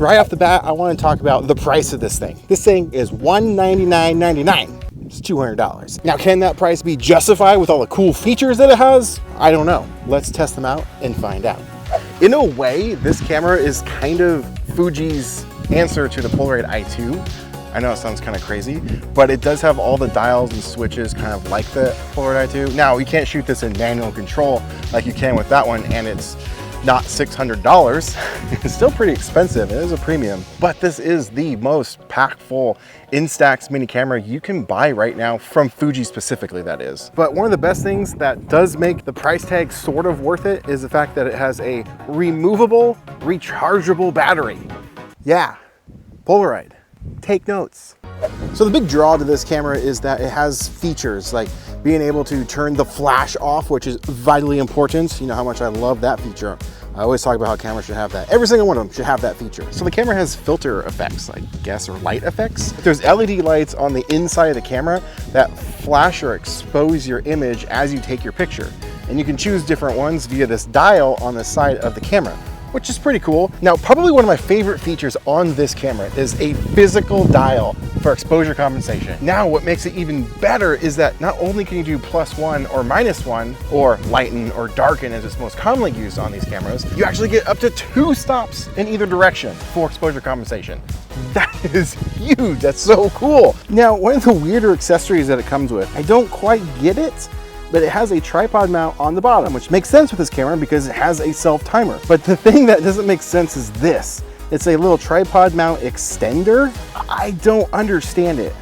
Right off the bat, I want to talk about the price of this thing. This thing is $199.99. It's $200. Now, can that price be justified with all the cool features that it has? I don't know. Let's test them out and find out. In a way, this camera is kind of Fuji's answer to the Polaroid i2. I know it sounds kind of crazy, but it does have all the dials and switches kind of like the Polaroid i2. Now, you can't shoot this in manual control like you can with that one, and it's not $600. It's still pretty expensive. It is a premium, but this is the most pack-full Instax mini camera you can buy right now, from Fuji specifically, that is. But one of the best things that does make the price tag sort of worth it is the fact that it has a removable, rechargeable battery. Yeah, Polaroid. Take notes. So the big draw to this camera is that it has features like being able to turn the flash off, which is vitally important. You know how much I love that feature. I always talk about how cameras should have that. Every single one of them should have that feature. So the camera has filter effects, I guess, or light effects. There's LED lights on the inside of the camera that flash or expose your image as you take your picture. And you can choose different ones via this dial on the side of the camera, which is pretty cool. Now, probably one of my favorite features on this camera is a physical dial for exposure compensation. Now, what makes it even better is that not only can you do +1 or -1, or lighten or darken as it's most commonly used on these cameras, you actually get up to 2 stops in either direction for exposure compensation. That is huge, that's so cool. Now, one of the weirder accessories that it comes with, I don't quite get it, but it has a tripod mount on the bottom, which makes sense with this camera because it has a self-timer. But the thing that doesn't make sense is this. It's a little tripod mount extender. I don't understand it.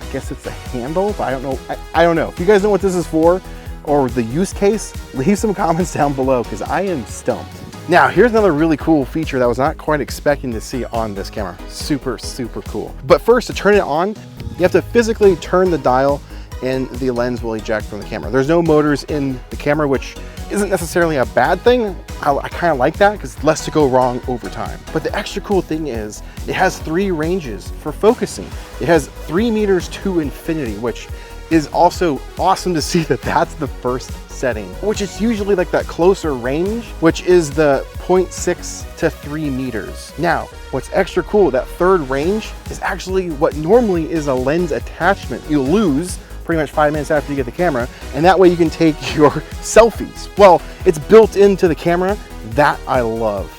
I guess it's a handle, but I don't know. I don't know. If you guys know what this is for or the use case, leave some comments down below because I am stumped. Now, here's another really cool feature that I was not quite expecting to see on this camera. Super, super cool. But first, to turn it on, you have to physically turn the dial and the lens will eject from the camera. There's no motors in the camera, which isn't necessarily a bad thing. I kind of like that because less to go wrong over time. But the extra cool thing is it has 3 ranges for focusing. It has 3 meters to infinity, which is also awesome to see that that's the first setting, which is usually like that closer range, which is the 0.6 to 3 meters. Now, what's extra cool, that third range is actually what normally is a lens attachment you lose pretty much 5 minutes after you get the camera, and that way you can take your selfies. Well, it's built into the camera. That I love.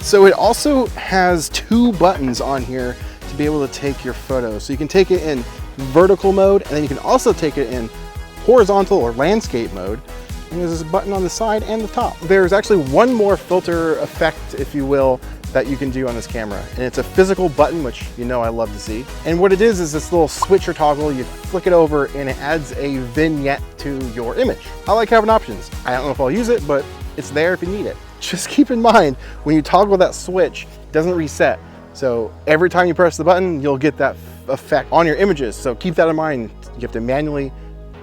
So it also has 2 buttons on here to be able to take your photos. So you can take it in vertical mode, and then you can also take it in horizontal or landscape mode. And there's this button on the side and the top. There's actually one more filter effect, if you will, that you can do on this camera. And it's a physical button, which you know I love to see. And what it is this little switcher toggle. You flick it over and it adds a vignette to your image. I like having options. I don't know if I'll use it, but it's there if you need it. Just keep in mind, when you toggle that switch, it doesn't reset. So every time you press the button, you'll get that effect on your images. So keep that in mind. You have to manually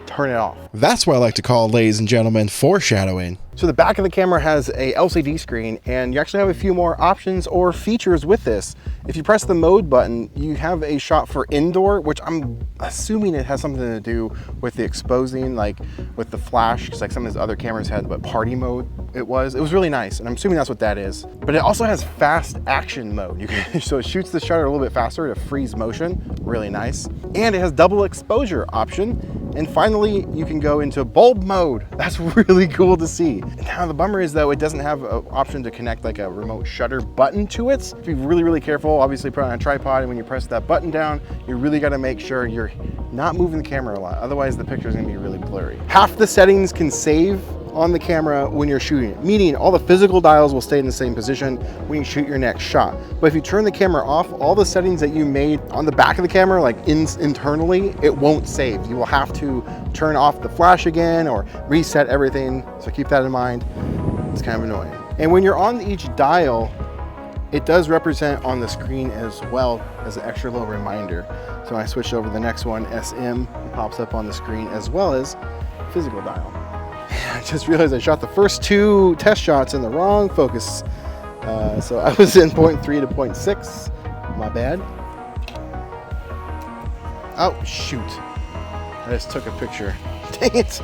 turn it off. That's what I like to call, ladies and gentlemen, foreshadowing. So the back of the camera has a LCD screen, and you actually have a few more options or features with this. If you press the mode button, you have a shot for indoor, which I'm assuming it has something to do with the exposing, like with the flash, because like some of his other cameras had what party mode it was really nice, and I'm assuming that's what that is. But it also has fast action mode. So it shoots the shutter a little bit faster to freeze motion, really nice. And it has double exposure option. And finally, you can go into bulb mode. That's really cool to see. Now the bummer is though, it doesn't have an option to connect like a remote shutter button to it. Be really, really careful. Obviously put it on a tripod, and when you press that button down, you really gotta make sure you're not moving the camera a lot. Otherwise the picture is gonna be really blurry. Half the settings can save on the camera when you're shooting it, meaning all the physical dials will stay in the same position when you shoot your next shot. But if you turn the camera off, all the settings that you made on the back of the camera, like internally, it won't save. You will have to turn off the flash again or reset everything. So keep that in mind. It's kind of annoying. And when you're on each dial, it does represent on the screen as well as an extra little reminder. So when I switch over to the next one, SM, it pops up on the screen as well as physical dial. I just realized I shot the first 2 test shots in the wrong focus. So I was in 0.3 to 0.6, my bad. Oh, shoot. I just took a picture. Dang it.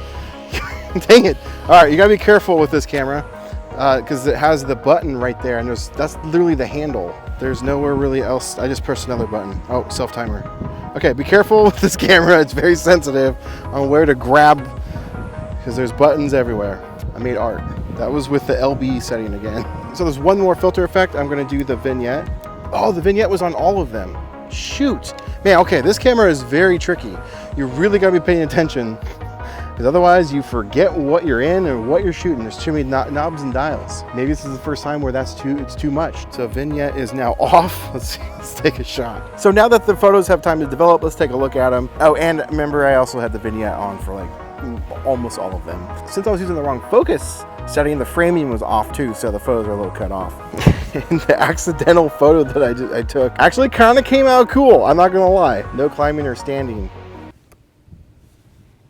Dang it. All right, you gotta be careful with this camera. because it has the button right there, and that's literally the handle. There's nowhere really else. I just pressed another button. Oh, self-timer. Okay, be careful with this camera. It's very sensitive on where to grab, because there's buttons everywhere. I made art. That was with the LB setting again. So there's one more filter effect. I'm gonna do the vignette. Oh, the vignette was on all of them. Shoot. Man, okay, this camera is very tricky. You really gotta be paying attention, because otherwise you forget what you're in and what you're shooting. There's too many knobs and dials. Maybe this is the first time where it's too much. So vignette is now off. Let's take a shot. So now that the photos have time to develop, let's take a look at them. Oh, and remember, I also had the vignette on for like almost all of them. Since I was using the wrong focus setting, the framing was off too, so the photos are a little cut off. And the accidental photo that I took actually kind of came out cool. I'm not gonna lie. No climbing or standing.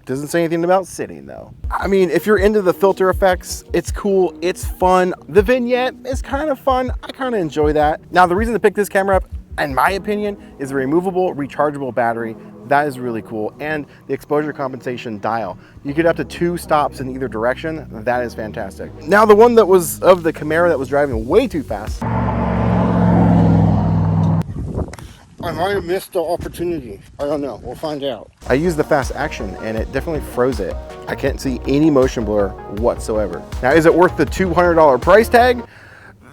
Doesn't say anything about sitting though. I mean, if you're into the filter effects, it's cool, it's fun. The vignette is kind of fun. I kind of enjoy that. Now, the reason to pick this camera up, in my opinion, is the removable, rechargeable battery. That is really cool. And the exposure compensation dial. You get up to 2 stops in either direction. That is fantastic. Now, the one that was of the Camaro that was driving way too fast. I might have missed the opportunity. I don't know, we'll find out. I used the fast action and it definitely froze it. I can't see any motion blur whatsoever. Now, is it worth the $200 price tag?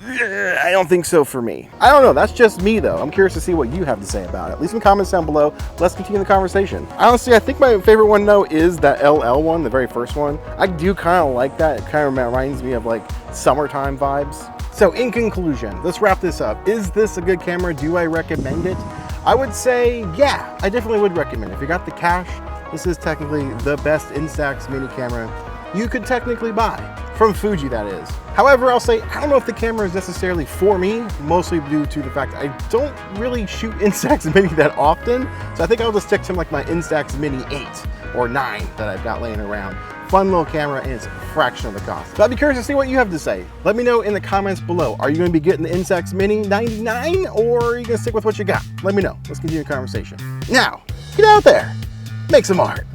I don't think so for me. I don't know, that's just me though. I'm curious to see what you have to say about it. Leave some comments down below. Let's continue the conversation. Honestly, I think my favorite one though is that LL one, the very first one. I do kind of like that. It kind of reminds me of like summertime vibes. So in conclusion, let's wrap this up. Is this a good camera? Do I recommend it? I would say, yeah, I definitely would recommend it. If you got the cash, this is technically the best Instax mini camera you could technically buy. From Fuji, that is. However, I'll say, I don't know if the camera is necessarily for me, mostly due to the fact that I don't really shoot Instax Mini that often. So I think I'll just stick to like my Instax Mini 8 or 9 that I've got laying around. Fun little camera, and it's a fraction of the cost. So I'd be curious to see what you have to say. Let me know in the comments below. Are you gonna be getting the Instax Mini 99 or are you gonna stick with what you got? Let me know. Let's continue the conversation. Now, get out there, make some art.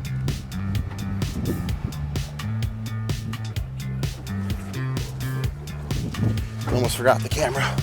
Almost forgot the camera.